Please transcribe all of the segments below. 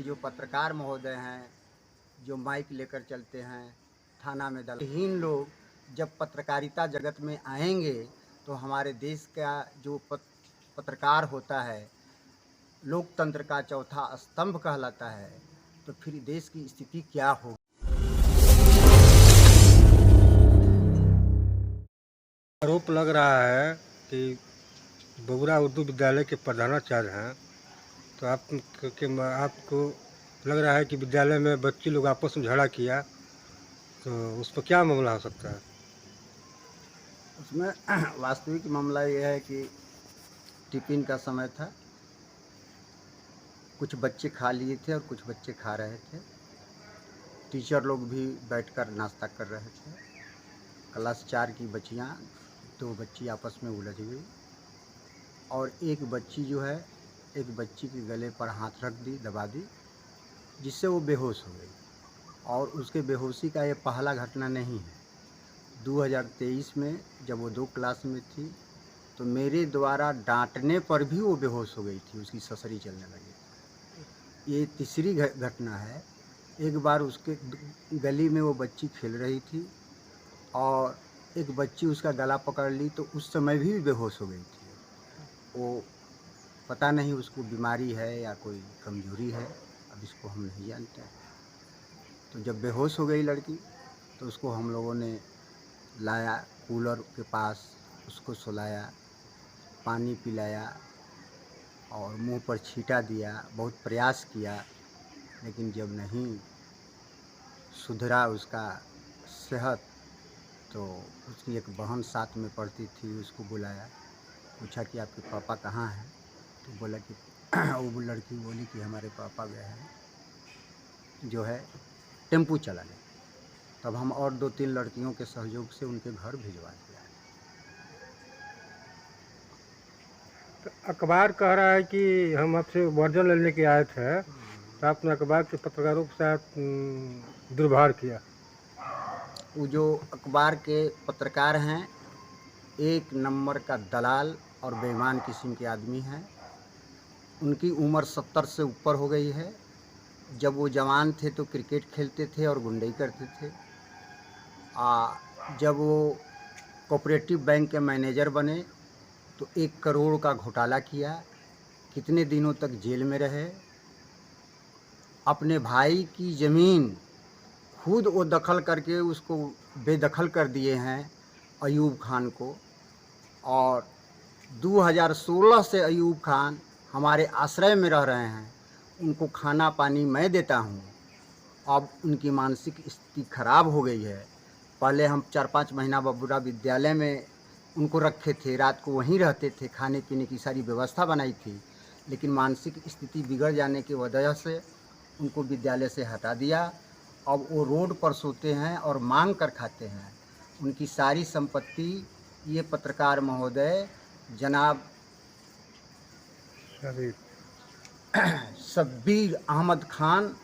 जो पत्रकार महोदय हैं, जो माइक लेकर चलते हैं, थाना में दलहीन लोग जब पत्रकारिता जगत में आएँगे, तो हमारे देश का जो पत्रकार होता है, लोकतंत्र का चौथा स्तंभ कहलाता है, तो फिर देश की स्थिति क्या होगी? आरोप लग रहा है कि बगुड़ा उर्दू विद्यालय के प्रधानाचार्य हैं, तो आपको लग रहा है कि विद्यालय में बच्चे लोग आपस में झगड़ा किया, तो उस पर क्या मामला हो सकता है? उसमें वास्तविक मामला ये है कि टिफ़िन का समय था, कुछ बच्चे खा लिए थे और कुछ बच्चे खा रहे थे। टीचर लोग भी बैठकर नाश्ता कर रहे थे। क्लास 4 की बच्चियाँ, 2 बच्ची आपस में उलझ गई और एक बच्ची जो है, एक बच्ची के गले पर हाथ रख दी, दबा दी, जिससे वो बेहोश हो गई। और उसके बेहोशी का ये पहला घटना नहीं है। 2023 में जब वो 2 क्लास में थी, तो मेरे द्वारा डाँटने पर भी वो बेहोश हो गई थी, उसकी ससरी चलने लगी थी। ये तीसरी घटना है। एक बार उसके गली में वो बच्ची खेल रही थी और एक बच्ची उसका गला पकड़ ली, तो उस समय भी बेहोश हो गई थी। वो पता नहीं उसको बीमारी है या कोई कमज़ोरी है, अब इसको हम नहीं जानते। तो जब बेहोश हो गई लड़की, तो उसको हम लोगों ने लाया कूलर के पास, उसको सुलाया, पानी पिलाया और मुंह पर छींटा दिया, बहुत प्रयास किया, लेकिन जब नहीं सुधरा उसका सेहत, तो उसकी एक बहन साथ में पढ़ती थी, उसको बुलाया, पूछा कि आपके पापा कहाँ हैं? तो बोला कि वो लड़की बोली कि हमारे पापा गए हैं, जो है टेम्पू चलाने। तब हम और 2-3 लड़कियों के सहयोग से उनके घर भिजवा दिया। तो अखबार कह रहा है कि हम आपसे वर्जन लेने के आए थे, तो आपने अखबार के पत्रकारों के साथ दुर्व्यवहार किया। वो जो अखबार के पत्रकार हैं, एक नंबर का दलाल और बेईमान किस्म के आदमी हैं। उनकी उम्र 70 से ऊपर हो गई है। जब वो जवान थे तो क्रिकेट खेलते थे और गुंडई करते थे। जब वो कोऑपरेटिव बैंक के मैनेजर बने, तो 1 करोड़ का घोटाला किया, कितने दिनों तक जेल में रहे। अपने भाई की ज़मीन खुद वो दखल करके उसको बेदखल कर दिए हैं, अयूब खान को। और 2016 से अयूब खान हमारे आश्रय में रह रहे हैं। उनको खाना पानी मैं देता हूँ। अब उनकी मानसिक स्थिति खराब हो गई है। पहले हम 4-5 महीना बबुरा विद्यालय में उनको रखे थे, रात को वहीं रहते थे, खाने पीने की सारी व्यवस्था बनाई थी, लेकिन मानसिक स्थिति बिगड़ जाने की वजह से उनको विद्यालय से हटा दिया। अब वो रोड पर सोते हैं और मांग कर खाते हैं। उनकी सारी संपत्ति ये पत्रकार महोदय जनाब शब्बीर अहमद खान,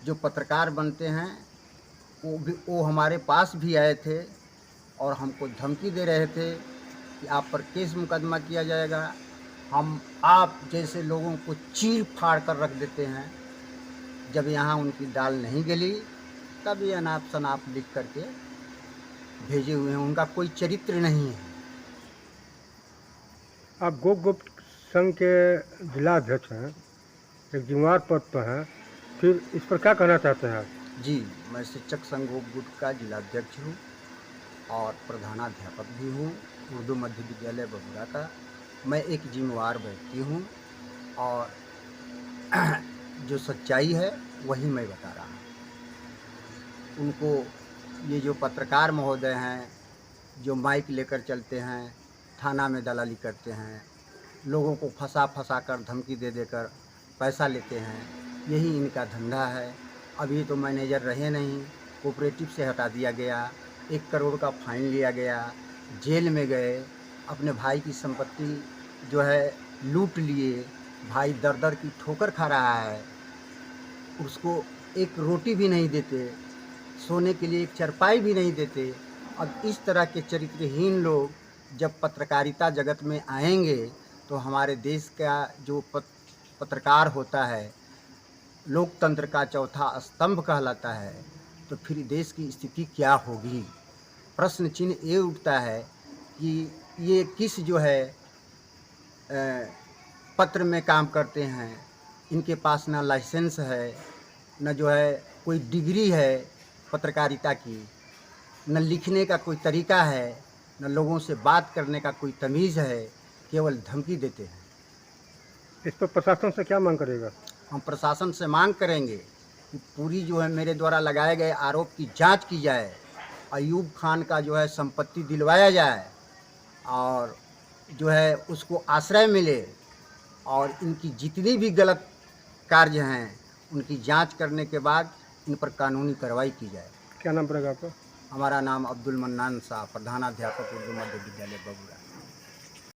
जो पत्रकार बनते हैं, वो हमारे पास भी आए थे और हमको धमकी दे रहे थे कि आप पर केस मुकदमा किया जाएगा, हम आप जैसे लोगों को चीर फाड़ कर रख देते हैं। जब यहाँ उनकी दाल नहीं गली, तब ये अनाप शनाप लिख करके भेजे हुए हैं। उनका कोई चरित्र नहीं है। आप गोप संघ के जिला अध्यक्ष हैं, एक जिम्मेदार पद पर हैं, फिर इस पर क्या कहना चाहते हैं आप? जी, मैं शिक्षक संघ गोप गुट का जिलाध्यक्ष हूँ और प्रधानाध्यापक भी हूँ, उर्दू मध्य विद्यालय बगुड़ा का। मैं एक जिम्मेवार व्यक्ति हूँ और जो सच्चाई है वही मैं बता रहा हूँ। उनको ये जो पत्रकार महोदय हैं, जो माइक लेकर चलते हैं, थाना में दलाली करते हैं, लोगों को फंसा कर धमकी दे देकर पैसा लेते हैं, यही इनका धंधा है। अभी तो मैनेजर रहे नहीं, कोऑपरेटिव से हटा दिया गया, 1 करोड़ का फाइन लिया गया, जेल में गए, अपने भाई की संपत्ति जो है लूट लिए, भाई दर-दर की ठोकर खा रहा है, उसको एक रोटी भी नहीं देते, सोने के लिए एक चारपाई भी नहीं देते। अब इस तरह के चरित्रहीन लोग जब पत्रकारिता जगत में आएंगे, तो हमारे देश का जो पत्रकार होता है, लोकतंत्र का चौथा स्तंभ कहलाता है, तो फिर देश की स्थिति क्या होगी। प्रश्न चिन्ह ये उठता है कि ये किस जो है पत्र में काम करते हैं, इनके पास ना लाइसेंस है, न जो है कोई डिग्री है पत्रकारिता की, न लिखने का कोई तरीका है, न लोगों से बात करने का कोई तमीज़ है, केवल धमकी देते हैं। इस पर प्रशासन से क्या मांग करेगा? हम प्रशासन से मांग करेंगे कि पूरी जो है मेरे द्वारा लगाए गए आरोप की जांच की जाए, अयूब खान का जो है संपत्ति दिलवाया जाए और जो है उसको आश्रय मिले, और इनकी जितनी भी गलत कार्य हैं उनकी जांच करने के बाद इन पर कानूनी कार्रवाई की जाए। क्या नाम पड़ेगा आपका? हमारा नाम अब्दुल मन्नान शाह, प्रधानाध्यापक उर्दू मध्य विद्यालय बगुड़ा।